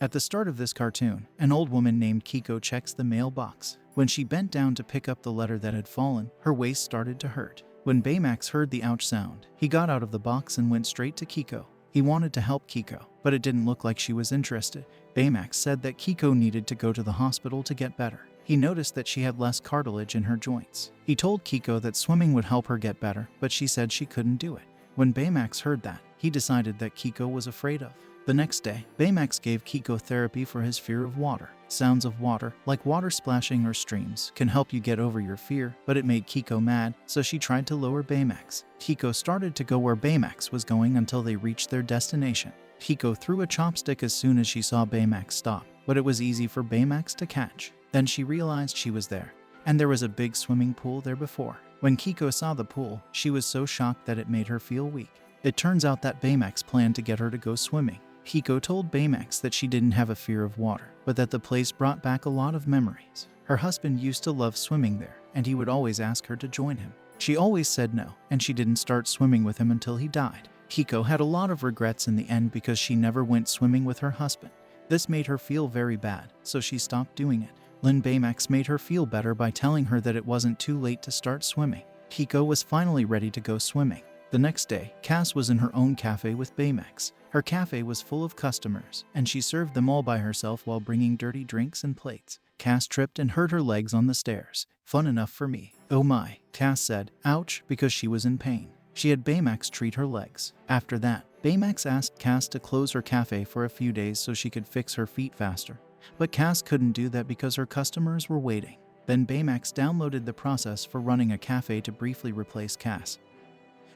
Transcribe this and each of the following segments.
At the start of this cartoon, an old woman named Kiko checks the mailbox. When she bent down to pick up the letter that had fallen, her waist started to hurt. When Baymax heard the ouch sound, he got out of the box and went straight to Kiko. He wanted to help Kiko, but it didn't look like she was interested. Baymax said that Kiko needed to go to the hospital to get better. He noticed that she had less cartilage in her joints. He told Kiko that swimming would help her get better, but she said she couldn't do it. When Baymax heard that, he decided that Kiko was afraid of. The next day, Baymax gave Kiko therapy for his fear of water. Sounds of water, like water splashing or streams, can help you get over your fear, but it made Kiko mad, so she tried to lower Baymax. Kiko started to go where Baymax was going until they reached their destination. Kiko threw a chopstick as soon as she saw Baymax stop, but it was easy for Baymax to catch. Then she realized she was there, and there was a big swimming pool there before. When Kiko saw the pool, she was so shocked that it made her feel weak. It turns out that Baymax planned to get her to go swimming. Kiko told Baymax that she didn't have a fear of water, but that the place brought back a lot of memories. Her husband used to love swimming there, and he would always ask her to join him. She always said no, and she didn't start swimming with him until he died. Kiko had a lot of regrets in the end because she never went swimming with her husband. This made her feel very bad, so she stopped doing it. Baymax made her feel better by telling her that it wasn't too late to start swimming. Kiko was finally ready to go swimming. The next day, Cass was in her own cafe with Baymax. Her cafe was full of customers, and she served them all by herself while bringing dirty drinks and plates. Cass tripped and hurt her legs on the stairs. Fun enough for me. Oh my, Cass said, ouch, because she was in pain. She had Baymax treat her legs. After that, Baymax asked Cass to close her cafe for a few days so she could fix her feet faster. But Cass couldn't do that because her customers were waiting. Then Baymax downloaded the process for running a cafe to briefly replace Cass,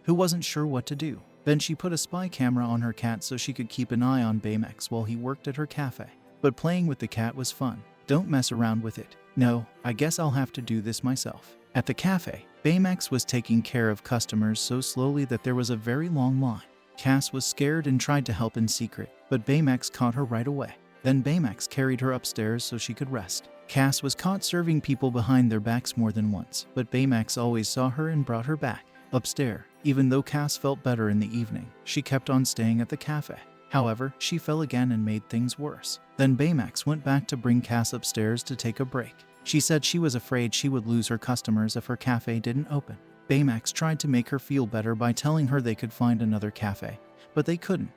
who wasn't sure what to do. Then she put a spy camera on her cat so she could keep an eye on Baymax while he worked at her cafe. But playing with the cat was fun. Don't mess around with it. No, I guess I'll have to do this myself. At the cafe, Baymax was taking care of customers so slowly that there was a very long line. Cass was scared and tried to help in secret, but Baymax caught her right away. Then Baymax carried her upstairs so she could rest. Cass was caught serving people behind their backs more than once, but Baymax always saw her and brought her back upstairs. Even though Cass felt better in the evening, she kept on staying at the cafe. However, she fell again and made things worse. Then Baymax went back to bring Cass upstairs to take a break. She said she was afraid she would lose her customers if her cafe didn't open. Baymax tried to make her feel better by telling her they could find another cafe, but they couldn't.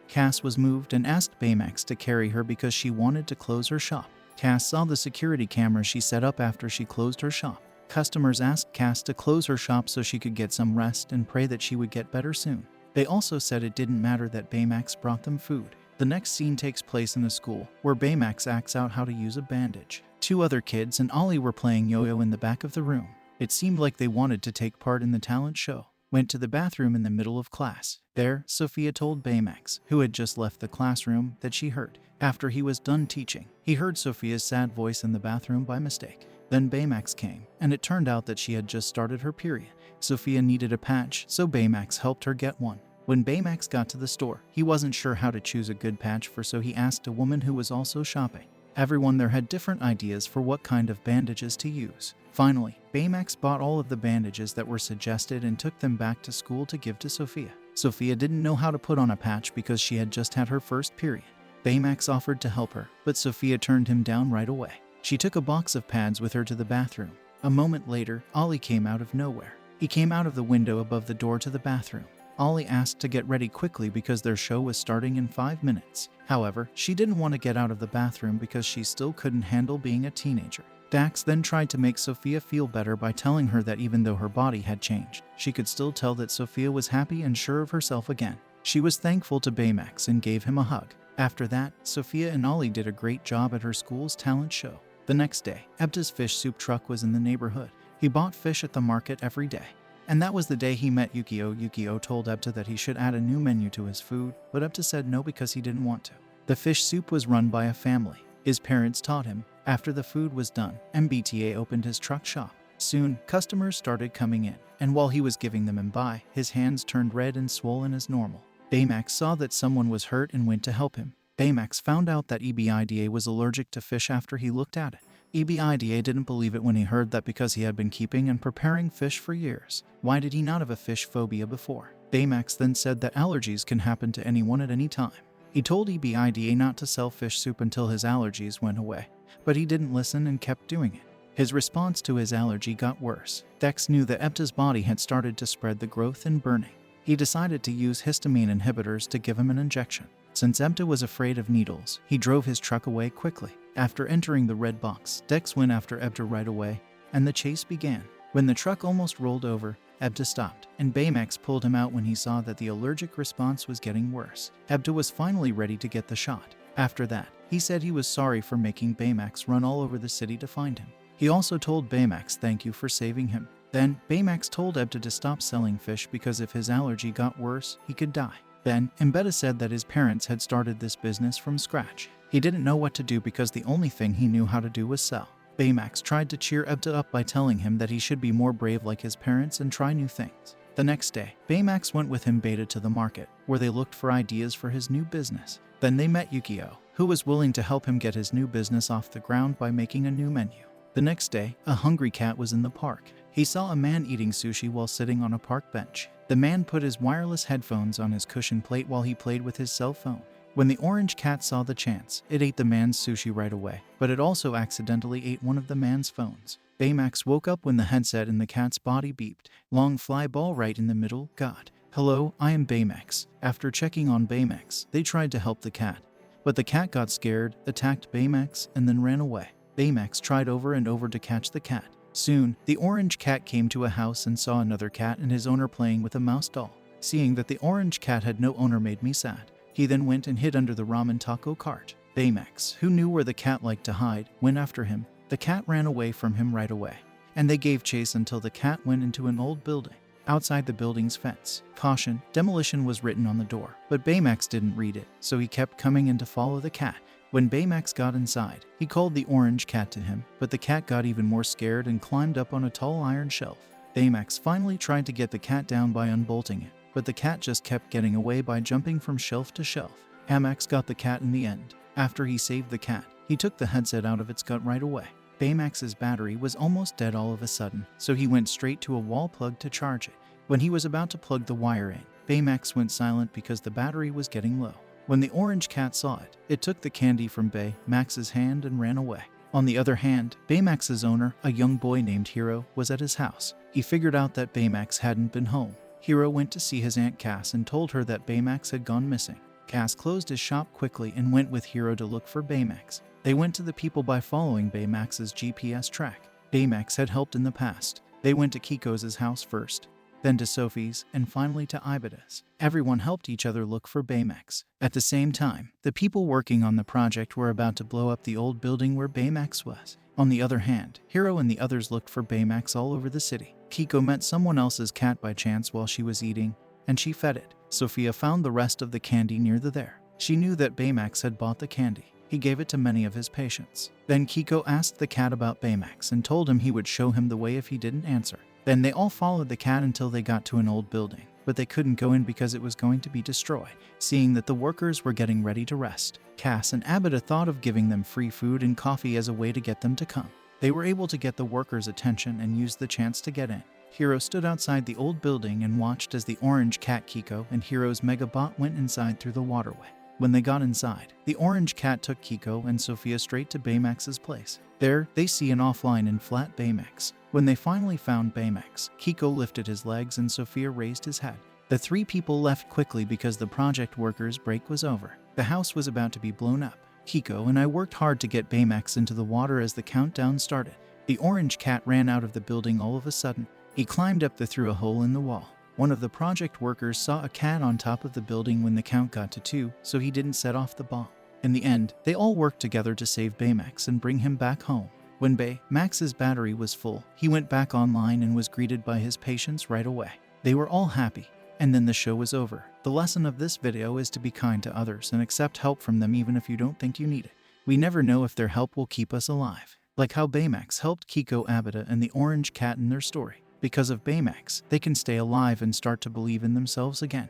Cass was moved and asked Baymax to carry her because she wanted to close her shop. Cass saw the security cameras she set up after she closed her shop. Customers asked Cass to close her shop so she could get some rest and pray that she would get better soon. They also said it didn't matter that Baymax brought them food. The next scene takes place in a school, where Baymax acts out how to use a bandage. Two other kids and Ollie were playing yo-yo in the back of the room. It seemed like they wanted to take part in the talent show. Went to the bathroom in the middle of class. There, Sophia told Baymax, who had just left the classroom, that she heard. After he was done teaching, he heard Sophia's sad voice in the bathroom by mistake. Then Baymax came, and it turned out that she had just started her period. Sophia needed a patch, so Baymax helped her get one. When Baymax got to the store, he wasn't sure how to choose a good patch for, so he asked a woman who was also shopping. Everyone there had different ideas for what kind of bandages to use. Finally, Baymax bought all of the bandages that were suggested and took them back to school to give to Sophia. Sophia didn't know how to put on a patch because she had just had her first period. Baymax offered to help her, but Sophia turned him down right away. She took a box of pads with her to the bathroom. A moment later, Ollie came out of nowhere. He came out of the window above the door to the bathroom. Ollie asked to get ready quickly because their show was starting in 5 minutes. However, she didn't want to get out of the bathroom because she still couldn't handle being a teenager. Dax then tried to make Sophia feel better by telling her that even though her body had changed, she could still tell that Sophia was happy and sure of herself again. She was thankful to Baymax and gave him a hug. After that, Sophia and Ollie did a great job at her school's talent show. The next day, Ebta's fish soup truck was in the neighborhood. He bought fish at the market every day. And that was the day he met Yukio. Yukio told Ebta that he should add a new menu to his food, but Ebta said no because he didn't want to. The fish soup was run by a family. His parents taught him. After the food was done, MBTA opened his truck shop. Soon, customers started coming in, and while he was giving them buy, his hands turned red and swollen as normal. Baymax saw that someone was hurt and went to help him. Baymax found out that EBIDA was allergic to fish after he looked at it. EBIDA didn't believe it when he heard that because he had been keeping and preparing fish for years. Why did he not have a fish phobia before? Baymax then said that allergies can happen to anyone at any time. He told EBIDA not to sell fish soup until his allergies went away, but he didn't listen and kept doing it. His response to his allergy got worse. Dex knew that Ebta's body had started to spread the growth and burning. He decided to use histamine inhibitors to give him an injection. Since Ebta was afraid of needles, he drove his truck away quickly. After entering the red box, Dex went after Ebta right away, and the chase began. When the truck almost rolled over, Ebta stopped, and Baymax pulled him out when he saw that the allergic response was getting worse. Ebta was finally ready to get the shot. After that, he said he was sorry for making Baymax run all over the city to find him. He also told Baymax thank you for saving him. Then, Baymax told Ebta to stop selling fish because if his allergy got worse, he could die. Then, Mbeta said that his parents had started this business from scratch. He didn't know what to do because the only thing he knew how to do was sell. Baymax tried to cheer Ebta up by telling him that he should be more brave like his parents and try new things. The next day, Baymax went with Mbeta to the market, where they looked for ideas for his new business. Then they met Yukio, who was willing to help him get his new business off the ground by making a new menu. The next day, a hungry cat was in the park. He saw a man eating sushi while sitting on a park bench. The man put his wireless headphones on his cushion plate while he played with his cell phone. When the orange cat saw the chance, it ate the man's sushi right away, but it also accidentally ate one of the man's phones. Baymax woke up when the headset in the cat's body beeped. Long fly ball right in the middle. God. Hello, I am Baymax. After checking on Baymax, they tried to help the cat, but the cat got scared, attacked Baymax, and then ran away. Baymax tried over and over to catch the cat. Soon, the orange cat came to a house and saw another cat and his owner playing with a mouse doll. Seeing that the orange cat had no owner made me sad. He then went and hid under the ramen taco cart. Baymax, who knew where the cat liked to hide, went after him. The cat ran away from him right away, and they gave chase until the cat went into an old building. Outside the building's fence, caution, demolition was written on the door, but Baymax didn't read it, so he kept coming in to follow the cat. When Baymax got inside, he called the orange cat to him, but the cat got even more scared and climbed up on a tall iron shelf. Baymax finally tried to get the cat down by unbolting it, but the cat just kept getting away by jumping from shelf to shelf. Baymax got the cat in the end. After he saved the cat, he took the headset out of its gut right away. Baymax's battery was almost dead all of a sudden, so he went straight to a wall plug to charge it. When he was about to plug the wire in, Baymax went silent because the battery was getting low. When the orange cat saw it, it took the candy from Baymax's hand and ran away. On the other hand, Baymax's owner, a young boy named Hiro, was at his house. He figured out that Baymax hadn't been home. Hiro went to see his Aunt Cass and told her that Baymax had gone missing. Cass closed his shop quickly and went with Hiro to look for Baymax. They went to the people by following Baymax's GPS track. Baymax had helped in the past. They went to Kiko's house first, then to Sophie's, and finally to Ibida's. Everyone helped each other look for Baymax. At the same time, the people working on the project were about to blow up the old building where Baymax was. On the other hand, Hiro and the others looked for Baymax all over the city. Kiko met someone else's cat by chance while she was eating, and she fed it. Sophia found the rest of the candy near there. She knew that Baymax had bought the candy. He gave it to many of his patients. Then Kiko asked the cat about Baymax and told him he would show him the way if he didn't answer. Then they all followed the cat until they got to an old building, but they couldn't go in because it was going to be destroyed. Seeing that the workers were getting ready to rest, Cass and Abida thought of giving them free food and coffee as a way to get them to come. They were able to get the workers' attention and used the chance to get in. Hiro stood outside the old building and watched as the orange cat Kiko and Hiro's Megabot went inside through the waterway. When they got inside, the orange cat took Kiko and Sophia straight to Baymax's place. There, they see an offline and flat Baymax. When they finally found Baymax, Kiko lifted his legs and Sophia raised his head. The three people left quickly because the project workers' break was over. The house was about to be blown up. Kiko and I worked hard to get Baymax into the water as the countdown started. The orange cat ran out of the building all of a sudden. He climbed up through a hole in the wall. One of the project workers saw a cat on top of the building when the count got to 2, so he didn't set off the bomb. In the end, they all worked together to save Baymax and bring him back home. When Baymax's battery was full, he went back online and was greeted by his patients right away. They were all happy, and then the show was over. The lesson of this video is to be kind to others and accept help from them even if you don't think you need it. We never know if their help will keep us alive. Like how Baymax helped Kiko, Abida, and the orange cat in their story. Because of Baymax, they can stay alive and start to believe in themselves again.